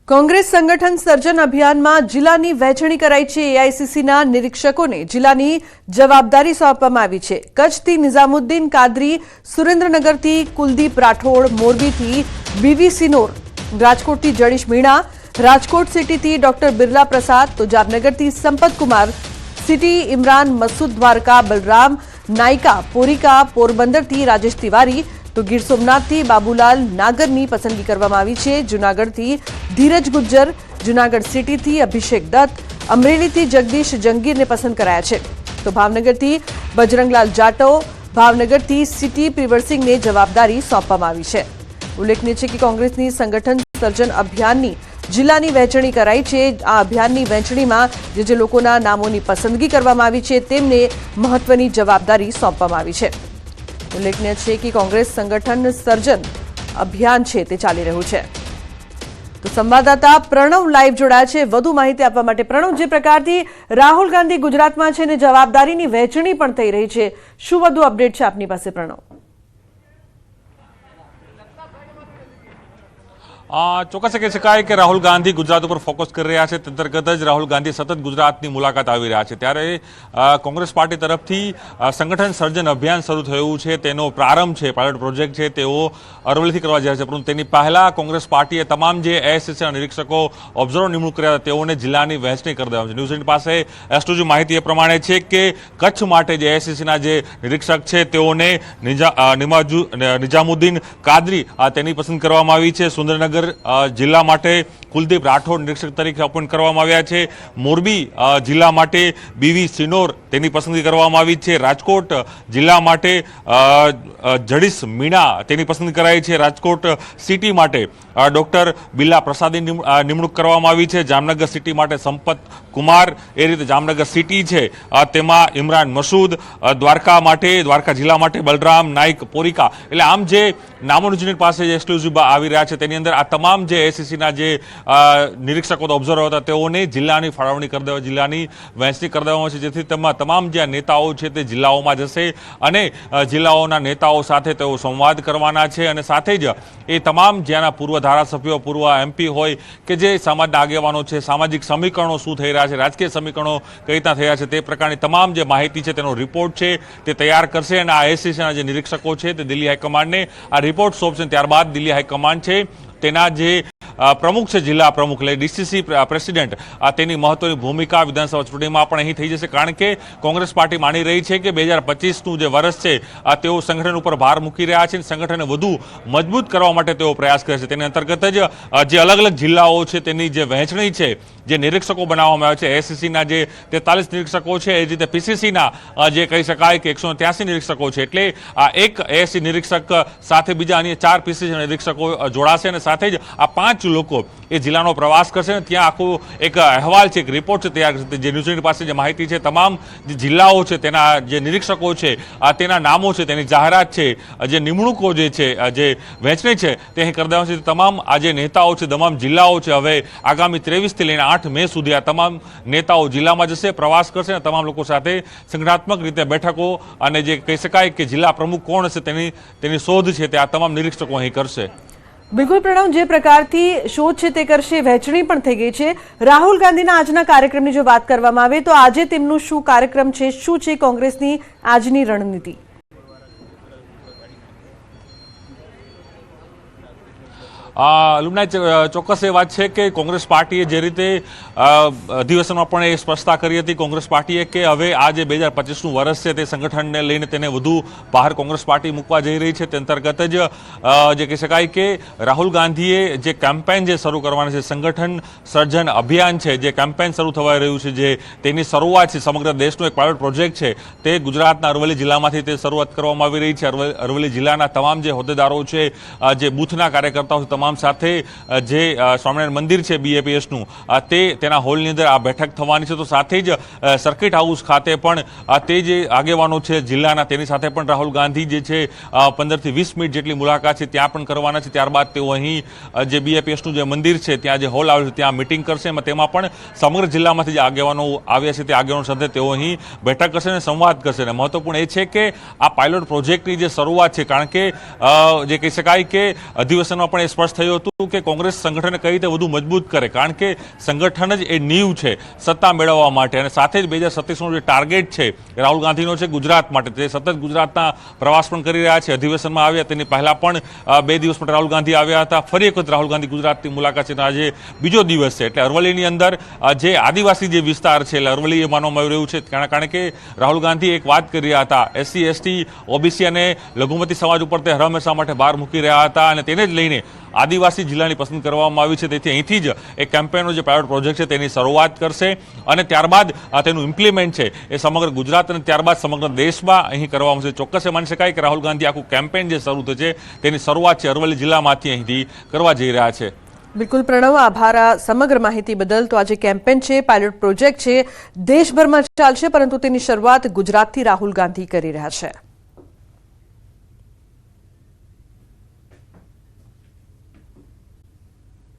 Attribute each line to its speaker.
Speaker 1: કોંગ્રેસ સંગઠન સર્જન અભિયાનમાં જિલ્લાની વહેંચણી કરાઈ છે। એઆઈસીસીના નિરીક્ષકોને જિલ્લાની જવાબદારી સોંપવામાં આવી છે। કચ્છથી નિઝામુદ્દીન કાદરી, સુરેન્દ્રનગરથી કુલદીપ રાઠોડ, મોરબીથી બીવી સિનોર, રાજકોટથી જડીશ મીણા, રાજકોટ સિટીથી ડોક્ટર બિરલા પ્રસાદ, તો જામનગરથી સંપત કુમાર, સિટી ઇમરાન મસૂદ, દ્વારકા બલરામ નાયકા, પોરિકા, પોરબંદરથી રાજેશ તિવારી, તો ગીર સોમનાથથી બાબુલાલ નાગરની પસંદગી કરવામાં આવી છે। જૂનાગઢથી ધીરજ ગુજ્જર, જૂનાગઢ સિટીથી અભિષેક દત્ત, અમરેલીથી જગદીશ જંગીરને પસંદ કરાયા છે। તો ભાવનગરથી બજરંગલાલ જાટવ, ભાવનગરથી સિટી પ્રિવરસિંહને જવાબદારી સોંપવામાં આવી છે। ઉલ્લેખનીય છે કે કોંગ્રેસની સંગઠન સર્જન અભિયાનની જિલ્લાની વહેંચણી કરાઈ છે। આ અભિયાનની વહેંચણીમાં જે લોકોના નામોની પસંદગી કરવામાં આવી છે તેમને મહત્વની જવાબદારી સોંપવામાં આવી છે। ઉલ્લેખનીય છે કે કોંગ્રેસ સંગઠન સર્જન અભિયાન છે તે ચાલી રહ્યું છે। તો સંવાદદાતા પ્રણવ લાઈવ જોડાયા છે વધુ માહિતી આપવા માટે। પ્રણવ, જે પ્રકારથી રાહુલ ગાંધી ગુજરાતમાં છે અને જવાબદારીની વહેંચણી પણ થઈ રહી છે, શું વધુ અપડેટ છે આપની પાસે પ્રણવ?
Speaker 2: ચોક્કસ કહી શકાય કે રાહુલ ગાંધી ગુજરાત ઉપર ફોકસ કરી રહ્યા છે। તે અંતર્ગત જ રાહુલ ગાંધી સતત ગુજરાતની મુલાકાત આવી રહ્યા છે। ત્યારે કોંગ્રેસ પાર્ટી તરફથી સંગઠન સર્જન અભિયાન શરૂ થયું છે, તેનો પ્રારંભ છે, પાયલોટ પ્રોજેક્ટ છે, તેઓ અરવલ્લીથી કરવા જઈ રહ્યા છે। પરંતુ તેની પહેલા કોંગ્રેસ પાર્ટીએ તમામ જે એઆઈસીસીના નિરીક્ષકો ઓબ્ઝર્વર નિમણૂક કર્યા હતા તેઓને જિલ્લાની વહેંચણી કરી દેવામાં છે। ન્યૂઝ 8 પાસે એક્સક્લુઝિવ માહિતી એ પ્રમાણે છે કે કચ્છ માટે જે એઆઈસીસીના જે નિરીક્ષક છે તેઓને નિઝામુદ્દીન કાદરી તેની પસંદ કરવામાં આવી છે। સુરેન્દ્રનગર જિલ્લા માટે કુલદીપ રાઠોડ નિરીક્ષક તરીકે અપોઇન્ટ કરવામાં આવ્યા છે। મોરબી જિલ્લા માટે બીવી સિનોર તેની પસંદગી કરવામાં આવી છે। રાજકોટ જિલ્લા માટે જડીશ મીણા તેની પસંદગી કરાઈ છે। રાજકોટ સિટી માટે ડોક્ટર બિરલા પ્રસાદની નિમણૂક કરવામાં આવી છે। જામનગર સિટી માટે સંપત કુમાર, એ રીતે જામનગર સિટી છે તેમાં ઇમરાન મસૂદ, દ્વારકા જિલ્લા માટે બલરામ નાયક, પોરિકા, એટલે આમ જે નામોની યુનિટ પાસે જે એક્સક્લુઝિવ આવી રહ્યા છે તેની અંદર આ તમામ જે એઆઈસીસીના જે નિરીક્ષકો ઓબ્ઝર્વર હતા તેઓને જિલ્લાની ફાળવણી કરી દેવા, જિલ્લાની વહેંચણી કરી દેવામાં છે, જેથી તમામ જે નેતાઓ છે તે જિલ્લાઓમાં જશે અને જિલ્લાઓના નેતાઓ સાથે તેઓ સંવાદ કરવાના છે। અને સાથે જ એ તમામ જ્યાંના પૂર્વ ધારાસભ્યો, પૂર્વ એમપી હોય કે જે સમાજના આગેવાનો છે, સામાજિક સમીકરણો શું થઈ રહ્યા છે, રાજકીય સમીકરણો કઈ રીતના થયા છે તે પ્રકારની તમામ જે માહિતી છે તેનો રિપોર્ટ છે તે તૈયાર કરશે અને આ એઆઈસીસીના જે નિરીક્ષકો છે તે દિલ્હી હાઈકમાન્ડને આ રિપોર્ટ સોંપશે। ત્યારબાદ દિલ્હી હાઈકમાન્ડ છે તેના જે પ્રમુખ છે, જિલ્લા પ્રમુખ એટલે ડીસીસી પ્રેસિડેન્ટ, તેની મહત્વની ભૂમિકા વિધાનસભા ચૂંટણીમાં પણ અહીં થઈ જશે। કારણ કે કોંગ્રેસ પાર્ટી માની રહી છે કે 2025નું જે વર્ષ છે તેઓ સંગઠન ઉપર ભાર મૂકી રહ્યા છે, સંગઠનને વધુ મજબૂત કરવા માટે તેઓ પ્રયાસ કરે છે। તેની અંતર્ગત જ જે અલગ અલગ જિલ્લાઓ છે તેની જે વહેંચણી છે, જે નિરીક્ષકો બનાવવામાં આવ્યા છે, એઆઈસીસીના જે 43 નિરીક્ષકો છે, એ જ રીતે પીસીસીના જે કહી શકાય કે 183 નિરીક્ષકો છે, એટલે આ એક એઆઈસી નિરીક્ષક સાથે બીજા અન્ય 4 પીસીસી નિરીક્ષકો જોડાશે અને સાથે જ આ 5 લોકો એ જિલ્લાનો પ્રવાસ કરશે અને ત્યાં આખો એક અહેવાલ છે, એક રિપોર્ટ છે તૈયાર કરશે। જે ન્યૂઝ 8 પાસે જે માહિતી છે, તમામ જે જિલ્લાઓ છે તેના જે નિરીક્ષકો છે તેના નામો છે, તેની જાહેરાત છે, જે નિમણૂકો જે છે, જે વહેંચણી છે તે અહીં કરી દેવામાં છે। તમામ આ જે નેતાઓ છે, તમામ જિલ્લાઓ છે, હવે આગામી 23 થી લઈને 8 મે સુધી આ તમામ નેતાઓ જિલ્લામાં જશે, પ્રવાસ કરશે અને તમામ લોકો સાથે સંગઠનાત્મક રીતે બેઠકો અને જે કહી શકાય કે જિલ્લા પ્રમુખ કોણ હશે તેની શોધ છે તે આ તમામ નિરીક્ષકો અહીં કરશે।
Speaker 1: બિલકુલ પ્રણવ, જે પ્રકારથી શોધ છે તે કરશે, વહેંચણી પણ થઈ ગઈ છે। રાહુલ ગાંધીના આજના કાર્યક્રમની જો વાત કરવામાં આવે તો આજે તેમનું શું કાર્યક્રમ છે, શું છે કોંગ્રેસની આજની રણનીતિ?
Speaker 2: લુમના, ચોક્કસ એ વાત છે કે કોંગ્રેસ પાર્ટીએ જે રીતે અધિવેશનમાં પણ એ સ્પષ્ટતા કરી હતી કોંગ્રેસ પાર્ટીએ કે હવે આ જે 2025નું વર્ષ છે તે સંગઠનને લઈને તેને વધુ બહાર કોંગ્રેસ પાર્ટી મૂકવા જઈ રહી છે। તે અંતર્ગત જ જે કહી શકાય કે રાહુલ ગાંધીએ જે કેમ્પેન જે શરૂ કરવાની છે, સંગઠન સર્જન અભિયાન છે, જે કેમ્પેન શરૂ થવા રહ્યું છે, જે તેની શરૂઆત છે, સમગ્ર દેશનો એક પાયલોટ પ્રોજેક્ટ છે, તે ગુજરાતના અરવલ્લી જિલ્લામાંથી તે શરૂઆત કરવામાં આવી રહી છે। અરવલ્લી જિલ્લાના તમામ જે હોદ્દેદારો છે, જે બૂથના કાર્યકર્તાઓ છે, તમામ સાથે જે સ્વામિનારાયણ મંદિર છે બીએપીએસનું તેના હોલની અંદર આ બેઠક થવાની છે। તો સાથે જ સર્કિટ હાઉસ ખાતે પણ તે જે આગેવાનો છે જિલ્લાના તેની સાથે પણ રાહુલ ગાંધી જે છે 15 થી 20 મિનિટ જેટલી મુલાકાત છે ત્યાં પણ કરવાના છે। ત્યારબાદ તેઓ અહીં જે બીએપીએસનું જે મંદિર છે ત્યાં જે હોલ આવેલું છે ત્યાં મિટિંગ કરશે, તેમાં પણ સમગ્ર જિલ્લામાંથી જે આગેવાનો આવ્યા છે તે આગેવાનો સાથે તેઓ અહીં બેઠક કરશે અને સંવાદ કરશે। અને મહત્વપૂર્ણ એ છે કે આ પાયલોટ પ્રોજેક્ટની જે શરૂઆત છે, કારણ કે જે કહી શકાય કે અધિવેશનમાં પણ એ સ્પષ્ટ થયું હતું કે કોંગ્રેસ સંગઠનને કઈ રીતે વધુ મજબૂત કરે, કારણ કે સંગઠન જ એ નીંવ છે સત્તા મેળવવા માટે. અને સાથે જ 2027નો જે ટાર્ગેટ છે એ રાહુલ ગાંધીનો છે ગુજરાત માટે. તે સતત ગુજરાતના પ્રવાસ પણ કરી રહ્યા છે. અધિવેશનમાં આવ્યા તેની પહેલા પણ 2 દિવસ માટે રાહુલ ગાંધી આવ્યા હતા. ફરી એક વખત રાહુલ ગાંધી ગુજરાતની મુલાકાત છે. આજે બીજો દિવસ છે. એટલે અરવલ્લીની અંદર જે આદિવાસી જે વિસ્તાર છે એટલે અરવલ્લી એ માનવામાં આવી રહ્યું છે, કારણ કે રાહુલ ગાંધી એક વાત કરી રહ્યા હતા, SC ST OBC અને લઘુમતી સમાજ ઉપર તે હંમેશા માટે ભાર મૂકી રહ્યા હતા અને તેને જ લઈને આદિવાસી જિલ્લાની પસંદ કરવામાં આવી છે. તેથી અહીંથી જ એક કેમ્પેનનો જે પાયલોટ પ્રોજેક્ટ છે તેની શરૂઆત કરશે અને ત્યારબાદ તેનું ઇમ્પ્લિમેન્ટ છે એ સમગ્ર ગુજરાત અને ત્યારબાદ સમગ્ર દેશમાં અહીં કરવામાં આવશે. ચોક્કસ એ માની શકાય કે રાહુલ ગાંધી આખું કેમ્પેન જે શરૂ થશે તેની શરૂઆત છે અરવલ્લી જિલ્લામાંથી અહીંથી કરવા જઈ રહ્યા છે.
Speaker 1: બિલકુલ પ્રણવ, આભાર આ સમગ્ર માહિતી બદલ. તો આજે કેમ્પેન છે, પાયલોટ પ્રોજેક્ટ છે, દેશભરમાં ચાલશે, પરંતુ તેની શરૂઆત ગુજરાતથી રાહુલ ગાંધી કરી રહ્યા છે.